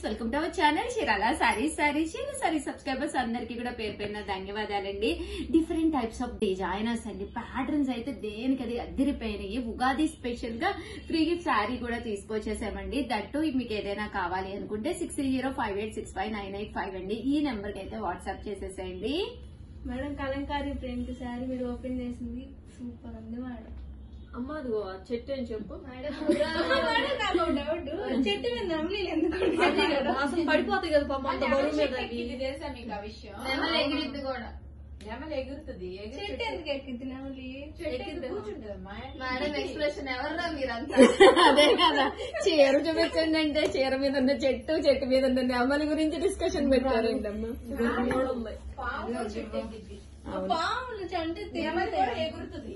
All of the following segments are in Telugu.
Welcome to our channel Chirala saris. Subscribers అందరికీ కూడా పేరు పేరున ధన్యవాదాలండి. డిఫరెంట్ టైప్స్ ఆఫ్ డిజైనర్స్ అండి, ప్యాటర్న్స్ అయితే దేనికది అద్దరిపోయినాయి. ఉగాది స్పెషల్ గా ఫ్రీ గిఫ్ట్ శారీ కూడా తీసుకొచ్చేసామండి. దట్టు మీకు ఏదైనా కావాలి అనుకుంటే 6305865985 అండి. ఈ నెంబర్ కి అయితే వాట్సాప్ చేసేసేయండి. మేడం కలంకారీ ప్రింట్ శారీ మీరు ఓపెన్ చేసింది సూపర్ ఉంది మేడం. అమ్మ అదిగో చెట్టు అని చెప్పు. చెట్టు మీద నమ్మలేదు ఎందుకు అసలు పడిపోతాయి కదా పాపం అంత బరువు మీద అవి. తెలుసా మీకు ఆ విషయం? ఎగిరిద్ది కూడా నెమలి ఎగురుతుంది. చెట్టు ఎందుకు ఎక్కింది నమ్మలి కూర్చుంటదమ్మా. మేడం ఎక్స్ప్రెషన్ ఎవర్రా మీరంతా? అదే కదా, చీర చూపించండి అంటే చీర మీద ఉన్న చెట్టు, చెట్టు మీద ఉన్న నెమలి గురించి డిస్కషన్ పెట్టారండి అమ్మ. పాము చెట్టు ఎక్కింది. పాములు అంటే నెమలి కూడా ఎగురుతుంది.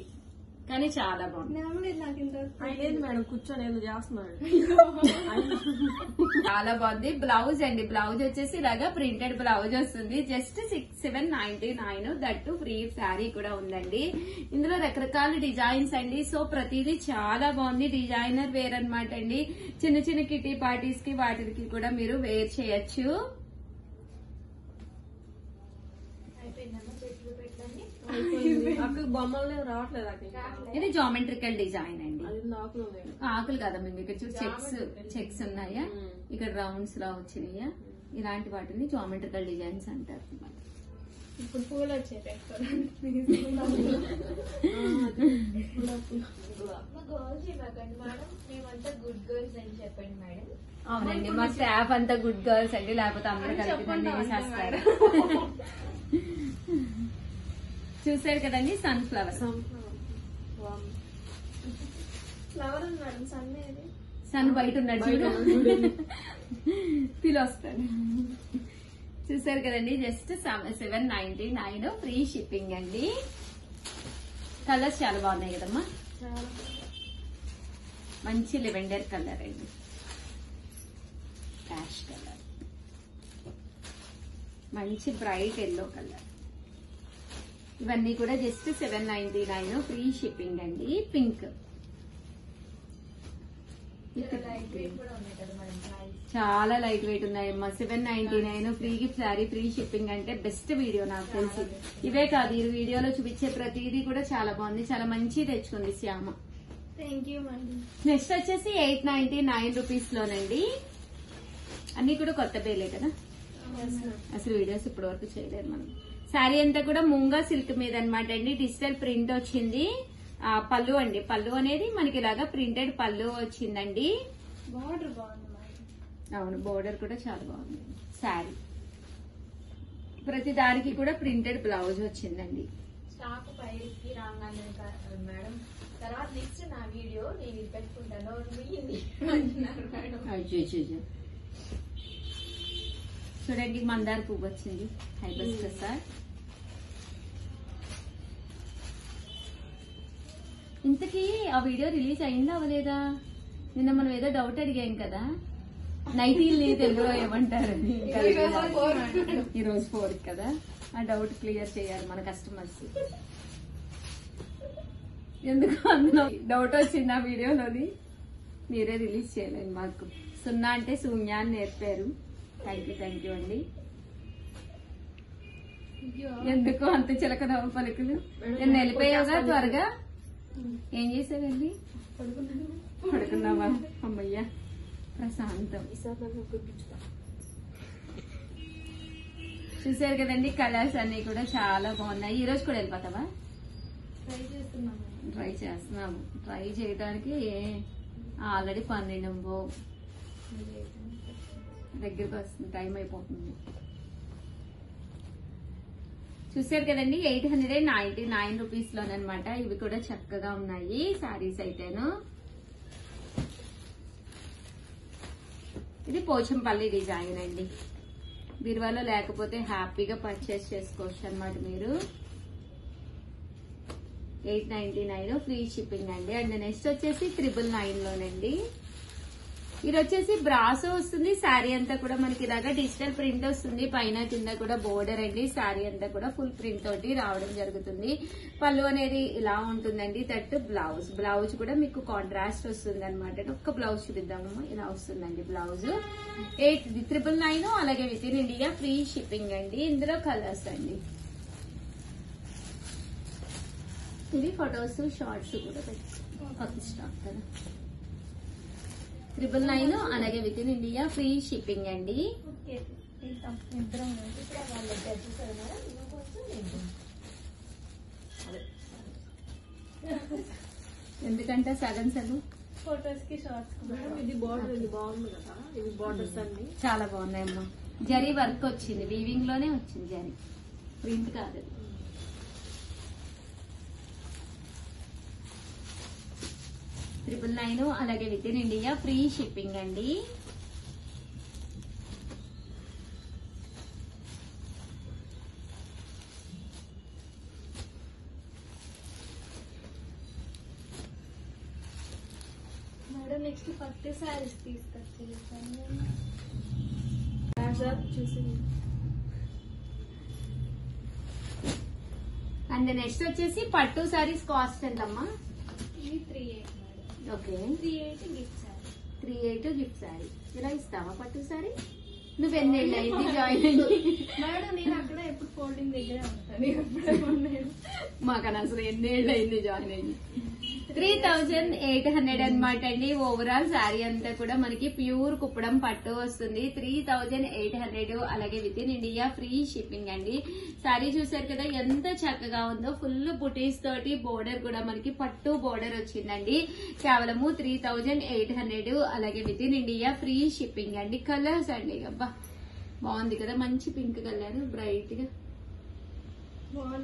కానీ చాలా బాగుంది. నమ్మలేదు నాకు ఇంత ఆయన మేడం కూర్చొని ఏదో చేస్తున్నాడు. చాలా బాగుంది. బ్లౌజ్ అండి, బ్లౌజ్ వచ్చేసి ఇలాగా ప్రింటెడ్ బ్లౌజ్ వస్తుంది. జస్ట్ 6799. దట్టు ఫ్రీ శారీ కూడా ఉందండి. ఇందులో రకరకాల డిజైన్స్ అండి. సో ప్రతిదీ చాలా బాగుంది. డిజైనర్ వేర్ అన్నమాట అండి. చిన్న చిన్న కిటీ పార్టీస్ కి వాటికి కూడా మీరు వేర్ చేయొచ్చు. అక్కడ బొమ్మలు రావట్లేదు అక్కడ. ఇది జామెట్రికల్ డిజైన్ అండి. అది ఆకులు ఆకులు కదా మేము ఇక్కడ చెక్స్ ఉన్నాయా, ఇక్కడ రౌండ్స్ లా వచ్చినాయా, ఇలాంటి వాటిని జామెట్రికల్ డిజైన్స్ అంటారు. ఇప్పుడు పూలు వచ్చాయి గర్ల్స్ ఇవ్వకండి మేడం, మేమంతా గుడ్ గర్ల్స్ అని చెప్పండి మేడం. అవునండి, మా స్టాఫ్ అంతా గుడ్ గర్ల్స్ అండి, లేకపోతే అందరూ కలిపి వేసేస్తారు. చూసారు కదండి, సన్ ఫ్లవర్. ఫ్లవర్ ఉంది మేడం. సన్ ఏది? సన్ బయట ఉన్నాడు చూడు, ఫీల్ వస్తాడు. చూసారు కదండి, జస్ట్ 799 ఫ్రీ షిప్పింగ్ అండి. కలర్స్ చాలా బాగున్నాయి కదమ్మా. మంచి లెవెండర్ కలర్ అండి, యాష్ కలర్, మంచి బ్రైట్ ఎల్లో కలర్. ఇవన్నీ కూడా జస్ట్ 799 ఫ్రీ షిప్పింగ్ అండి. పింక్ చాలా లైట్ వెయిట్ ఉన్నాయమ్మా. 799 free gift sari, free shipping అంటే బెస్ట్ వీడియో నాకు తెలిసి. ఇవే కాదు, ఈ వీడియోలో చూపించే ప్రతిదీ కూడా చాలా బాగుంది. చాలా మంచి తెచ్చుకుంది Shyama. Thank you madam. Next వచ్చేసి 899 రూపీస్ లోనండి. అన్ని కూడా కొత్త పేర్లే కదా, అసలు వీడియోస్ ఇప్పటి వరకు చేయలేదు మనం. శారీ అంతా కూడా ముంగా సిల్క్ మీద అనమాట అండి. డిజిటల్ ప్రింట్ వచ్చింది. పళ్ళు అండి, పళ్ళు అనేది మనకి ఇలాగా ప్రింటెడ్ పళ్ళు వచ్చిందండి. బార్డర్ బాగుంది మేడం. అవును, బోర్డర్ కూడా చాలా బాగుంది. శారీ ప్రతి దానికి కూడా ప్రింటెడ్ బ్లౌజ్ వచ్చిందండి. స్టాక్ పైకి రాగానే మేడం, తర్వాత నెక్స్ట్ నా వీడియో నేను ఇది పెట్టుకుంటాను అంటున్నారు మేడం. అయ్యో చూడండి, మందార పువ్వు వచ్చింది, హైబస్టర్ సార్. ఇంతకీ ఆ వీడియో రిలీజ్ అయిందా అవ్వలేదా? నిన్న మనం ఏదో డౌట్ అడిగాం కదా, నైటీల్ని తెలుగులో ఏమంటారని. ఈ రోజు 4 కదా, ఆ డౌట్ క్లియర్ చేయాలి మన కస్టమర్స్. ఎందుకు అందులో డౌట్ వచ్చింది ఆ వీడియోలోని, మీరే రిలీజ్ చేయలేదు మాకు. 0 అంటే శూన్య అని నేర్పారు. థ్యాంక్ యూ అండి. ఎందుకు అంత చిలక నవ్వు పలుకులు? నేను వెళ్ళిపోయావుగా త్వరగా. ఏం చేసావండి? పడుకున్నావా? అమ్మయ్యా ప్రశాంతం. చూసారు కదండి, కలర్స్ అన్ని కూడా చాలా బాగున్నాయి. ఈ రోజు కూడా వెళ్ళిపోతావా? ట్రై చేస్తున్నాము. ట్రై చేయడానికి ఆల్రెడీ 12 దగ్గరకు వస్తుంది, టైం అయిపోతుంది. చూసారు కదండి, 899 రూపీస్ లోనమాట. ఇవి కూడా చక్కగా ఉన్నాయి శారీస్ అయితేను. ఇది పోచంపల్లి డిజైన్ అండి. బీరువాలో లేకపోతే హ్యాపీగా పర్చేస్ చేసుకోవచ్చు అనమాట మీరు. 899 ఫ్రీ షిప్పింగ్ అండి. అండ్ నెక్స్ట్ వచ్చేసి 999 లోనండి. ఇది వచ్చేసి బ్రాసో వస్తుంది. శారీ అంతా కూడా మనకి ఇలాగా డిజిటల్ ప్రింట్ వస్తుంది. పైన కింద కూడా బోర్డర్ అండి. శారీ అంతా కూడా ఫుల్ ప్రింట్ తోటి రావడం జరుగుతుంది. పళ్ళు అనేది ఇలా ఉంటుందండి. దట్ బ్లౌజ్ కూడా మీకు కాంట్రాస్ట్ వస్తుంది అనమాట. ఒక్క బ్లౌజ్ చూపిద్దాము. ఇలా వస్తుందండి బ్లౌజ్. 8,999 అలాగే with in India free shipping అండి. ఇందులో కలర్స్ అండి. ఇది ఫొటోస్ షార్ట్స్ కూడా కొత్త స్టాక్ కదా. 999 అలాగే with in India free shipping అండి. ఓకే ఇద్దరం ఇప్పుడు వాళ్ళు చూసారు మేడం, నువ్వు కొంచెం నేను ఎందుకంటే సగం ఫొటోస్ కి షార్ట్స్ మేడం ఇది బార్డర్ ఇది బాగుంది కదా, ఇవి బార్డర్స్ అన్ని చాలా బాగున్నాయమ్మా. జరీ వర్క్ వచ్చింది, వీవింగ్ లోనే వచ్చింది జరీ, ప్రింట్ కాదు. 999 అలాగే with in India free shipping అండి. మేడం నెక్స్ట్ పట్టు శారీస్ తీసుకొచ్చేసాను. చూసి అండ్ నెక్స్ట్ వచ్చేసి పట్టు సారీస్ కాస్ట్ ఎంతమ్మా? ఇది 38 madam. Okay 38 gift sari. 38 gift sorry. ఇలా ఇస్తావా పట్టు సారీ? నువ్వెన్నేళ్ళు అయింది జాయిన్ అయ్యి? మేడం నేను అక్కడ ఎప్పుడు ఫోల్డింగ్ దగ్గరే ఉంటాను. ఎప్పుడే కొన్నాను. మాకు అసలు ఎన్నేళ్ళు అయింది జాయిన్ అయ్యి. 3,800 అనమాట అండి. ఓవరాల్ శారీ అంతా కూడా మనకి ప్యూర్ కుప్పడం పట్టు వస్తుంది. 3,800 అలాగే with in India free shipping అండి. శారీ చూసారు కదా ఎంత చక్కగా ఉందో. ఫుల్ బుటీస్ తోటి బోర్డర్ కూడా మనకి పట్టు బోర్డర్ వచ్చిందండి. కేవలము 3,800 అలాగే with in India free shipping అండి. కలర్స్ అండి, అబ్బా బాగుంది కదా, మంచి పింక్ కలర్ బ్రైట్ గా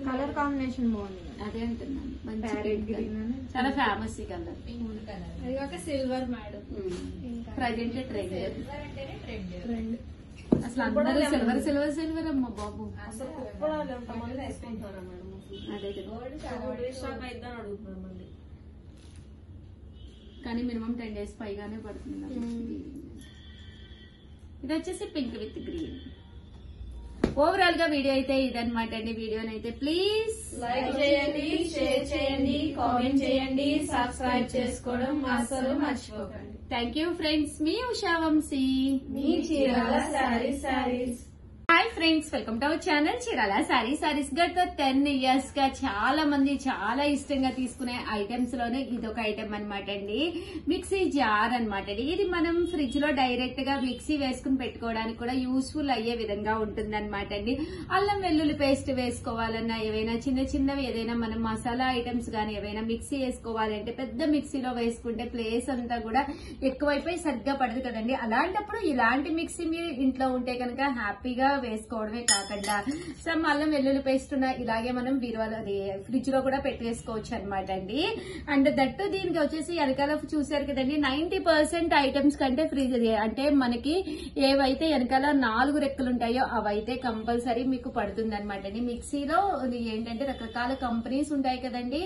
కలర్ కాంబినేషన్ బాగుంది. అదే అంటున్నాను, మంచి పింక్ కలర్. చాలా ఫేమస్ ఈ కలర్. పింక్ కలర్ అది కాక సిల్వర్ మేడం. Present trend. అంటేనే ట్రెండ్. రెండు అసలు అందరూ సిల్వర్ సిల్వర్ సిల్వర్ అమ్మ బాబు. అసలు కుప్పడాలు ఎంతమంది వేసుకుంటారా మేడం? అదే కదా. గోల్డ్ చాలా రీస్టాక్ అయిద్దని అడుగుతున్నారు మళ్ళీ. కానీ మినిమం 10 days పైగానే పడుతుంది నాకు. ఇది వచ్చేసి పింక్ విత్ గ్రీన్. ఓవరాల్ గా వీడియో అయితే ఇదనమాట అండి. వీడియోనైతే ప్లీజ్ లైక్ చేయండి, షేర్ చేయండి, కామెంట్ చేయండి, సబ్స్క్రైబ్ చేసుకోవడం అస్సలు మర్చిపోకండి. Thank you friends. మీ ఉషా వంశీ, మీ Chirala sarees. Hi friends, welcome to our channel Chirala sarees. గత 10 years గా చాలా మంది చాలా ఇష్టంగా తీసుకునే ఐటమ్స్ లోనే ఇదొక ఐటమ్ అనమాట అండి. మిక్సీ జార్ అనమాట అండి. ఇది మనం ఫ్రిడ్జ్ లో డైరెక్ట్ గా మిక్సీ వేసుకుని పెట్టుకోవడానికి కూడా యూస్ఫుల్ అయ్యే విధంగా ఉంటుంది అనమాట అండి. అల్లం వెల్లుల్లి పేస్ట్ వేసుకోవాలన్నా, ఏవైనా చిన్న చిన్నవి ఏదైనా మనం మసాలా ఐటమ్స్ గానీ ఏవైనా మిక్సీ వేసుకోవాలంటే పెద్ద మిక్సీలో వేసుకుంటే ప్లేస్ అంతా కూడా ఎక్కువైపోయి సరిగ్గా పడదు కదండి. అలాంటప్పుడు ఇలాంటి మిక్సీ మీ ఇంట్లో ఉంటే కనుక హ్యాపీగా వేసుకోవడమే కాకుండా సమ్ అల్లం వెల్లుల్లి పేస్ట్ ఇలాగే మనం బీరువాలో ఫ్రిడ్జ్ లో కూడా పెట్టేసుకోవచ్చు అనమాట అండి. అండ్ దట్టు దీనికి వచ్చేసి వెనకాల చూసారు కదండి, 90% ఐటమ్స్ కంటే ఫ్రిడ్జ్ అంటే మనకి ఏవైతే వెనకాల 4 రెక్కలు ఉంటాయో అవైతే కంపల్సరీ మీకు పడుతుంది అనమాట అండి. మిక్సీలో ఏంటంటే రకరకాల కంపెనీస్ ఉంటాయి కదండి.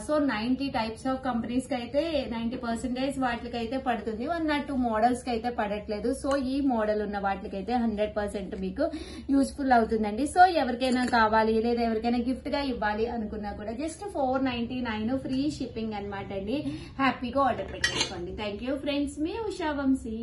సో 90 types ఆఫ్ కంపెనీస్ కి అయితే 90% వాటికి అయితే పడుతుంది. 1 or 2 మోడల్స్ కి అయితే పడట్లేదు. సో ఈ మోడల్ ఉన్న వాటికి అయితే 100% మీకు యూస్ఫుల్ అవుతుందండి. సో ఎవరికైనా కావాలి లేదా ఎవరికైనా గిఫ్ట్ గా ఇవ్వాలి అనుకున్నా కూడా జస్ట్ 499 ఫ్రీ షిప్పింగ్ అనమాట అండి. హ్యాపీగా ఆర్డర్ పెట్టేసుకోండి. Thank you friends. మీ ఉషా వంశీ.